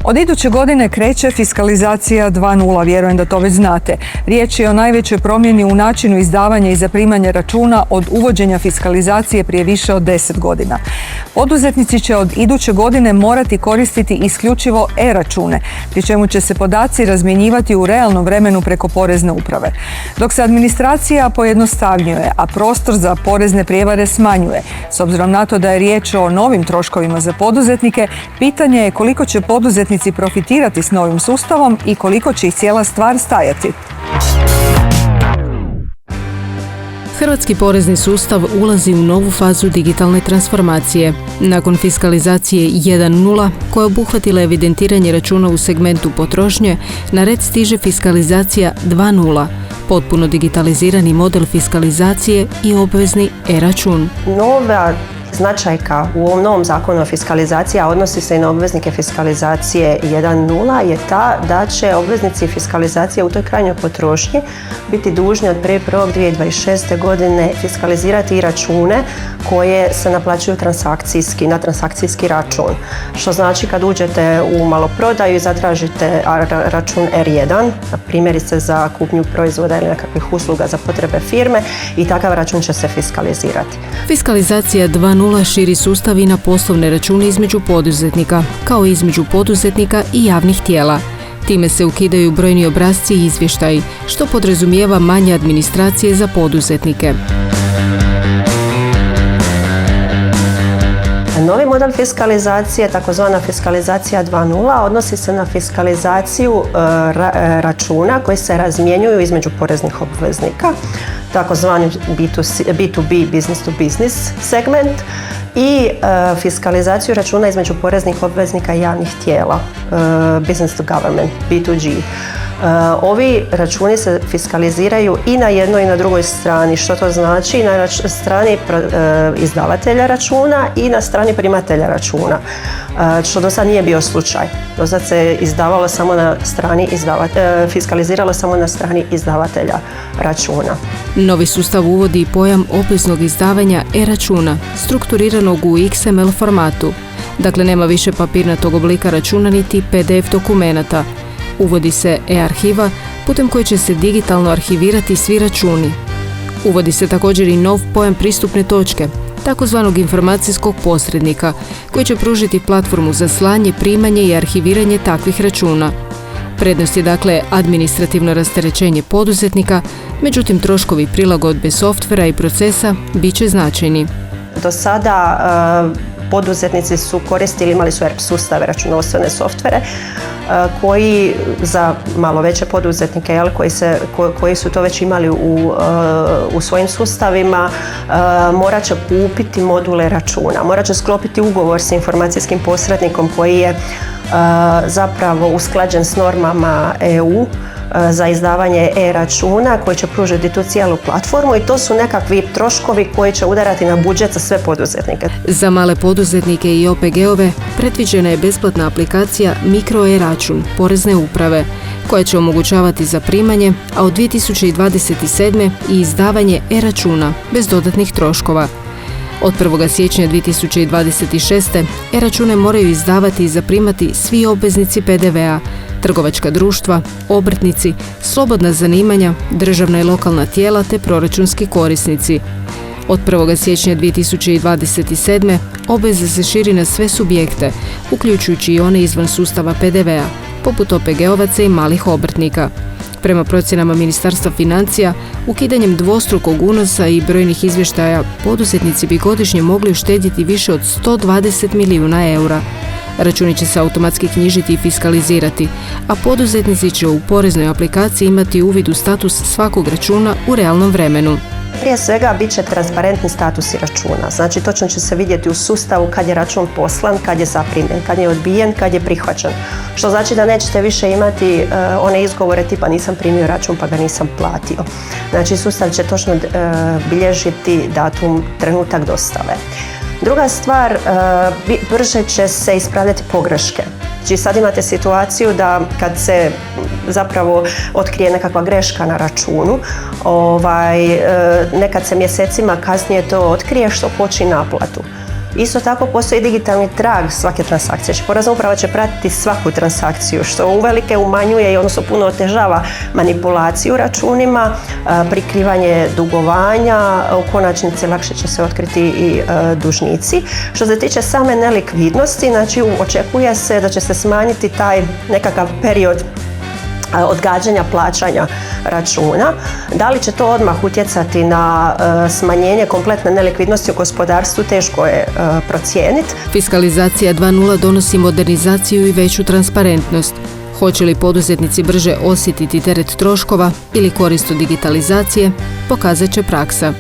Od iduće godine kreće fiskalizacija 2.0, vjerujem da to već znate. Riječ je o najvećoj promjeni u načinu izdavanja i zaprimanja računa od uvođenja fiskalizacije prije više od 10 godina. Poduzetnici će od iduće godine morati koristiti isključivo e-račune, pri čemu će se podaci razmjenjivati u realnom vremenu preko Porezne uprave. Dok se administracija pojednostavnjuje, a prostor za porezne prijevare smanjuje. S obzirom na to da je riječ o novim troškovima za poduzetnike, pitanje je koliko će poduzetnici profitirati s novim sustavom i koliko će ih cijela stvar stajati. Hrvatski porezni sustav ulazi u novu fazu digitalne transformacije. Nakon fiskalizacije 1.0, koja je obuhvatila evidentiranje računa u segmentu potrošnje, na red stiže fiskalizacija 2.0, potpuno digitalizirani model fiskalizacije i obvezni e-račun. Nova značajka u ovom novom zakonu o fiskalizaciji, a odnosi se i na obveznike fiskalizacije 1.0, je ta da će obveznici fiskalizacije u toj krajnjoj potrošnji biti dužni od 1.1.2026. godine fiskalizirati i račune koje se naplaćuju na transakcijski račun. Što znači kad uđete u maloprodaju i zatražite račun R1, primjerice za kupnju proizvoda ili nekakvih usluga za potrebe firme, i takav račun će se fiskalizirati. Fiskalizacija 2.0 širi sustav i na poslovne račune između poduzetnika, kao i između poduzetnika i javnih tijela. Time se ukidaju brojni obrasci i izvještaji, što podrazumijeva manje administracije za poduzetnike. Novi model fiskalizacije, takozvana fiskalizacija 2.0, odnosi se na fiskalizaciju računa koji se razmjenjuju između poreznih obveznika, takozvani B2B, business to business segment, i fiskalizaciju računa između poreznih obveznika i javnih tijela, business to government, B2G. Ovi računi se fiskaliziraju i na jednoj i na drugoj strani. Što to znači? Na strani izdavatelja računa i na strani primatelja računa, što do sad nije bio slučaj. Do sad se izdavalo samo na strani fiskaliziralo samo na strani izdavatelja računa. Novi sustav uvodi i pojam obveznog izdavanja e-računa, strukturiranog u XML formatu. Dakle, nema više papirnatog oblika računa niti PDF dokumenata. Uvodi se e-arhiva putem koje će se digitalno arhivirati svi računi. Uvodi se također i nov pojam pristupne točke, takozvanog informacijskog posrednika, koji će pružiti platformu za slanje, primanje i arhiviranje takvih računa. Prednost je dakle administrativno rasterećenje poduzetnika, međutim troškovi prilagodbe softvera i procesa bit će značajni. Do sada poduzetnici su koristili, imali su ERP sustave, računovodstvene softvere, koji za malo veće poduzetnike, koji su to već imali u svojim sustavima, morat će kupiti module računa, morat će sklopiti ugovor s informacijskim posrednikom koji je zapravo usklađen s normama EU za izdavanje e-računa, koji će pružiti tu cijelu platformu, i to su nekakvi troškovi koji će udarati na budžet za sve poduzetnike. Za male poduzetnike i OPG-ove predviđena je besplatna aplikacija Mikro e-račun Porezne uprave, koja će omogućavati zaprimanje, a od 2027. i izdavanje e-računa bez dodatnih troškova. Od 1. siječnja 2026. e-račune moraju izdavati i zaprimati svi obveznici PDV-a, trgovačka društva, obrtnici, slobodna zanimanja, državna i lokalna tijela te proračunski korisnici. Od 1. siječnja 2027. obveza se širi na sve subjekte, uključujući i one izvan sustava PDV-a, poput OPG-ovaca i malih obrtnika. Prema procjenama Ministarstva financija, ukidanjem dvostrukog unosa i brojnih izvještaja, poduzetnici bi godišnje mogli uštedjeti više od 120 milijuna eura. Računi će se automatski knjižiti i fiskalizirati, a poduzetnici će u poreznoj aplikaciji imati uvid u status svakog računa u realnom vremenu. Prije svega bit će transparentni statusi računa, znači točno će se vidjeti u sustavu kad je račun poslan, kad je zaprimljen, kad je odbijen, kad je prihvaćen. Što znači da nećete više imati one izgovore tipa nisam primio račun pa ga nisam platio. Znači sustav će točno bilježiti datum, trenutak dostave. Druga stvar, brže će se ispravljati pogreške. Znači sad imate situaciju da kad se zapravo otkrije nekakva greška na računu, nekad se mjesecima kasnije to otkrije što koči naplatu. Isto tako postoji digitalni trag svake transakcije. Znači, Porezna uprava će pratiti svaku transakciju, što uvelike umanjuje i odnosno puno otežava manipulaciju računima, prikrivanje dugovanja, u konačnici lakše će se otkriti i dužnici. Što se tiče same nelikvidnosti, znači očekuje se da će se smanjiti taj nekakav period odgađanja plaćanja računa. Da li će to odmah utjecati na smanjenje kompletne nelikvidnosti u gospodarstvu, teško je procijeniti. Fiskalizacija 2.0 donosi modernizaciju i veću transparentnost. Hoće li poduzetnici brže osjetiti teret troškova ili korist od digitalizacije, pokazat će praksa.